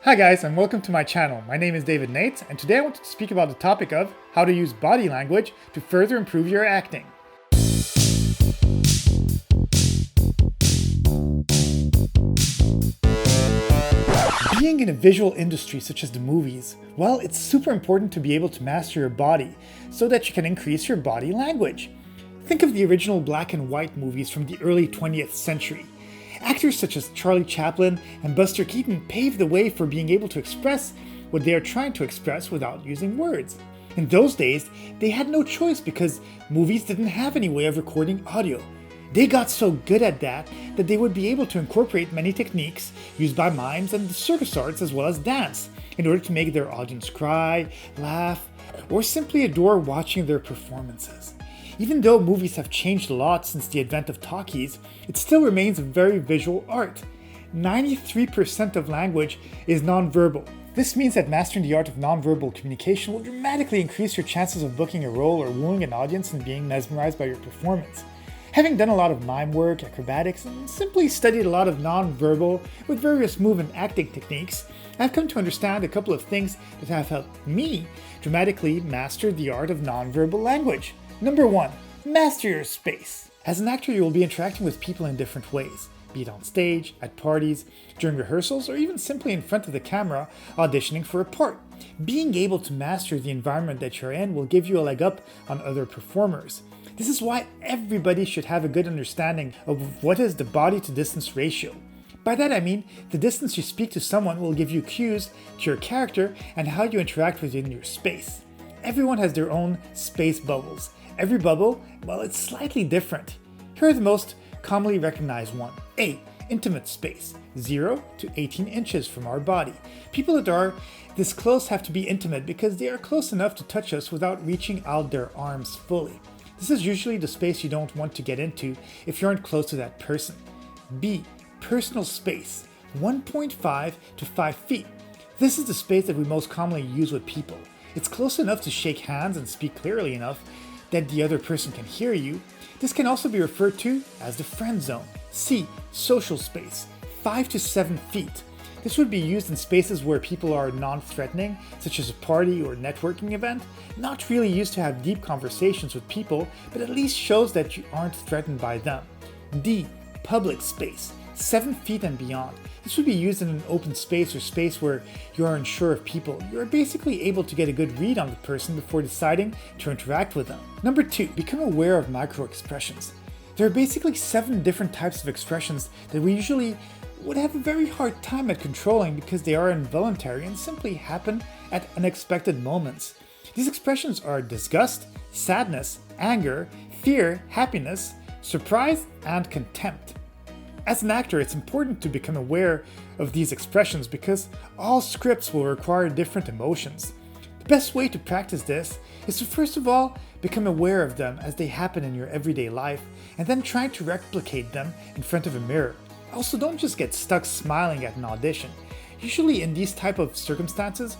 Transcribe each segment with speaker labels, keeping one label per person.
Speaker 1: Hi guys, and welcome to my channel. My name is David Nates, and today I wanted to speak about the topic of how to use body language to further improve your acting. Being in a visual industry such as the movies, well, it's super important to be able to master your body so that you can increase your body language. Think of the original black and white movies from the early 20th century. Actors such as Charlie Chaplin and Buster Keaton paved the way for being able to express what they are trying to express without using words. In those days, they had no choice because movies didn't have any way of recording audio. They got so good at that they would be able to incorporate many techniques used by mimes and the circus arts as well as dance in order to make their audience cry, laugh, or simply adore watching their performances. Even though movies have changed a lot since the advent of talkies, it still remains a very visual art. 93% of language is nonverbal. This means that mastering the art of nonverbal communication will dramatically increase your chances of booking a role or wooing an audience and being mesmerized by your performance. Having done a lot of mime work, acrobatics, and simply studied a lot of nonverbal with various move and acting techniques, I've come to understand a couple of things that have helped me dramatically master the art of nonverbal language. Number 1. Master your space. As an actor, you will be interacting with people in different ways, be it on stage, at parties, during rehearsals, or even simply in front of the camera auditioning for a part. Being able to master the environment that you're in will give you a leg up on other performers. This is why everybody should have a good understanding of what is the body-to-distance ratio. By that I mean, the distance you speak to someone will give you cues to your character and how you interact within your space. Everyone has their own space bubbles. Every bubble, well, it's slightly different. Here are the most commonly recognized one. A. Intimate space, 0 to 18 inches from our body. People that are this close have to be intimate because they are close enough to touch us without reaching out their arms fully. This is usually the space you don't want to get into if you aren't close to that person. B. Personal space, 1.5 to 5 feet. This is the space that we most commonly use with people. It's close enough to shake hands and speak clearly enough that the other person can hear you. This can also be referred to as the friend zone. C. Social space, 5 to 7 feet. This would be used in spaces where people are non-threatening, such as a party or networking event, not really used to have deep conversations with people, but at least shows that you aren't threatened by them. D. Public space, 7 feet and beyond. This would be used in an open space or space where you are unsure of people. You are basically able to get a good read on the person before deciding to interact with them. Number 2. Become aware of microexpressions. There are basically 7 different types of expressions that we usually would have a very hard time at controlling because they are involuntary and simply happen at unexpected moments. These expressions are disgust, sadness, anger, fear, happiness, surprise, and contempt. As an actor, it's important to become aware of these expressions because all scripts will require different emotions. The best way to practice this is to first of all become aware of them as they happen in your everyday life and then try to replicate them in front of a mirror. Also, don't just get stuck smiling at an audition. Usually in these type of circumstances,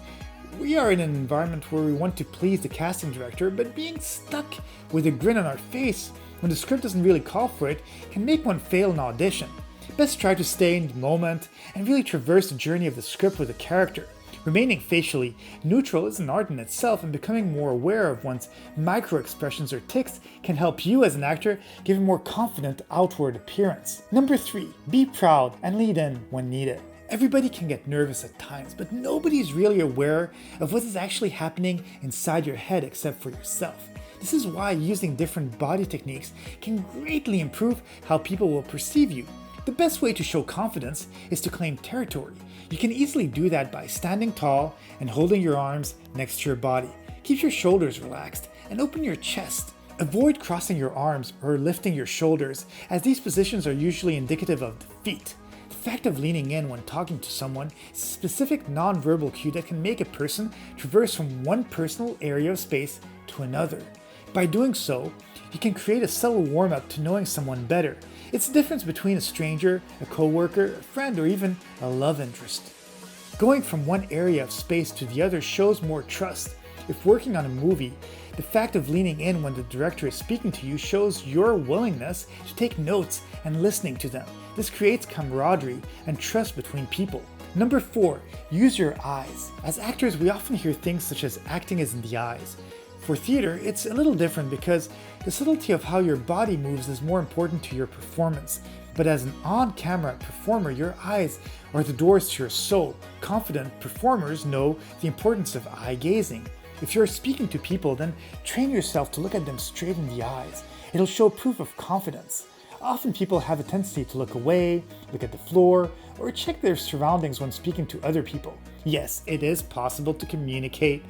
Speaker 1: we are in an environment where we want to please the casting director, but being stuck with a grin on our face when the script doesn't really call for it can make one fail an audition. Best try to stay in the moment and really traverse the journey of the script with the character. Remaining facially neutral is an art in itself, and becoming more aware of one's micro-expressions or tics can help you as an actor give a more confident outward appearance. Number 3. Be proud and lead in when needed. Everybody can get nervous at times, but nobody is really aware of what is actually happening inside your head except for yourself. This is why using different body techniques can greatly improve how people will perceive you. The best way to show confidence is to claim territory. You can easily do that by standing tall and holding your arms next to your body. Keep your shoulders relaxed and open your chest. Avoid crossing your arms or lifting your shoulders, as these positions are usually indicative of defeat. The fact of leaning in when talking to someone is a specific non-verbal cue that can make a person traverse from one personal area of space to another. By doing so, you can create a subtle warm-up to knowing someone better. It's the difference between a stranger, a coworker, a friend, or even a love interest. Going from one area of space to the other shows more trust. If working on a movie, the fact of leaning in when the director is speaking to you shows your willingness to take notes and listening to them. This creates camaraderie and trust between people. Number 4, use your eyes. As actors, we often hear things such as acting is in the eyes. For theater, it's a little different because the subtlety of how your body moves is more important to your performance. But as an on-camera performer, your eyes are the doors to your soul. Confident performers know the importance of eye gazing. If you're speaking to people, then train yourself to look at them straight in the eyes. It'll show proof of confidence. Often people have a tendency to look away, look at the floor, or check their surroundings when speaking to other people. Yes, it is possible to communicate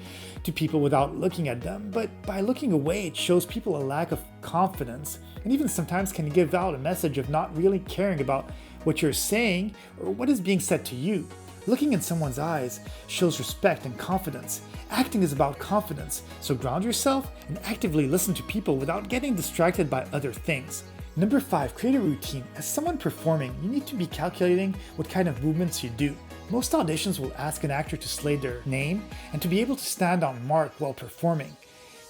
Speaker 1: to people without looking at them, but by looking away, it shows people a lack of confidence and even sometimes can give out a message of not really caring about what you're saying or what is being said to you. Looking in someone's eyes shows respect and confidence. Acting is about confidence, so ground yourself and actively listen to people without getting distracted by other things. Number 5, create a routine. As someone performing, you need to be calculating what kind of movements you do. Most auditions will ask an actor to slate their name and to be able to stand on mark while performing.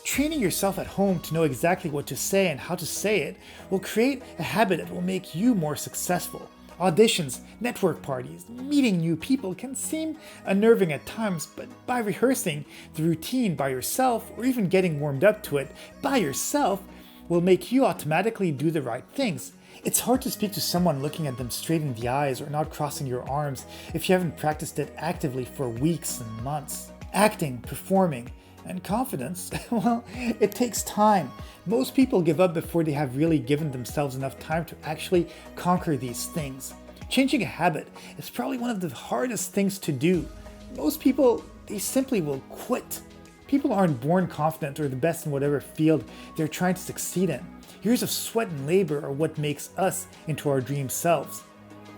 Speaker 1: Training yourself at home to know exactly what to say and how to say it will create a habit that will make you more successful. Auditions, network parties, meeting new people can seem unnerving at times, but by rehearsing the routine by yourself or even getting warmed up to it by yourself will make you automatically do the right things. It's hard to speak to someone looking at them straight in the eyes or not crossing your arms if you haven't practiced it actively for weeks and months. Acting, performing, and confidence, well, it takes time. Most people give up before they have really given themselves enough time to actually conquer these things. Changing a habit is probably one of the hardest things to do. Most people, they simply will quit. People aren't born confident or the best in whatever field they're trying to succeed in. Years of sweat and labor are what makes us into our dream selves.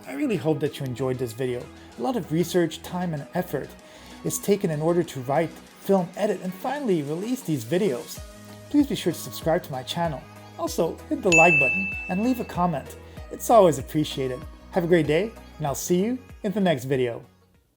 Speaker 1: I really hope that you enjoyed this video. A lot of research, time, and effort is taken in order to write, film, edit, and finally release these videos. Please be sure to subscribe to my channel. Also, hit the like button and leave a comment. It's always appreciated. Have a great day, and I'll see you in the next video.